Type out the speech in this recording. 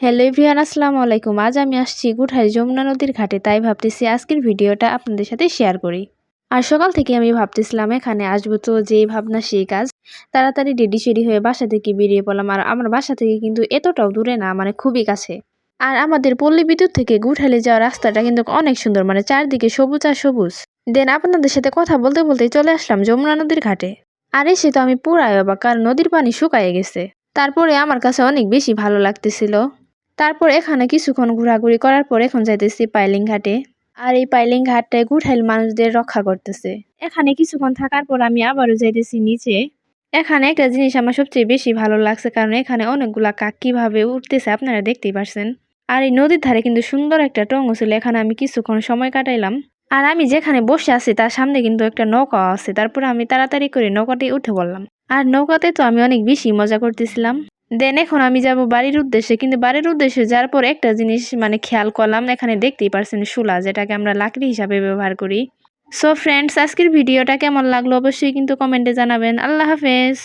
Hello everyone, আসসালামু আলাইকুম। আজ আমি আসছি গুঠাই যমুনা নদীর ঘাটে, তাই ভাবতেছি আজকের ভিডিওটা আপনাদের সাথে শেয়ার করি। আর সকাল থেকে আমি ভাবতেছিলাম এখানে আসবো, তো যেই ভাবনা সেই কাজ। তাড়াতাড়ি রেডি সেডি হয়ে বাসা থেকে বেরিয়ে পড়লাম। আর আমার বাসা থেকে কিন্তু এতটাও দূরে না, মানে খুবই কাছে। আর আমাদের পল্লী বিদ্যুৎ থেকে গুঠাইলে যাওয়ার রাস্তাটা কিন্তু অনেক সুন্দর, মানে চারদিকে সবুজ আর সবুজ। দেন আপনাদের সাথে কথা বলতে বলতে চলে আসলাম যমুনা নদীর ঘাটে। আর এসে তো আমি পুরাই অবাক, কারণ নদীর পানি শুকায় গেছে। তারপরে আমার কাছে অনেক বেশি ভালো লাগতেছিল। তারপর এখানে কিছুক্ষণ ঘোরাঘুরি করার পর এখন যাইতেছি পাইলিং ঘাটে। আর এই পাইলিং ঘাটটায় গুঠাইল মানুষদের রক্ষা করতেছে। এখানে কিছুক্ষণ থাকার পর আমি আবারও যাইতেছি নিচে। এখানে একটা জিনিস আমার সবচেয়ে বেশি ভালো লাগছে, কারণ এখানে অনেকগুলা কাক কিভাবে উঠতেছে আপনারা দেখতেই পারছেন। আর এই নদীর ধারে কিন্তু সুন্দর একটা টঙ্গো ছিল, এখানে আমি কিছুক্ষণ সময় কাটাইলাম। আর আমি যেখানে বসে আছি তার সামনে কিন্তু একটা নৌকা আছে। তারপর আমি তাড়াতাড়ি করে নৌকাতে উঠে বললাম। আর নৌকাতে তো আমি অনেক বেশি মজা করতেছিলাম। দেন এখন আমি যাব বাড়ির উদ্দেশ্যে, কিন্তু বাড়ির উদ্দেশ্যে যাওয়ার পর একটা জিনিস মানে খেয়াল করলাম, এখানে দেখতেই পারছেন শুলা, যেটাকে আমরা লাকড়ি হিসাবে ব্যবহার করি। সো ফ্রেন্ডস, আজকের ভিডিওটা কেমন লাগলো অবশ্যই কিন্তু কমেন্টে জানাবেন। আল্লাহ হাফেজ।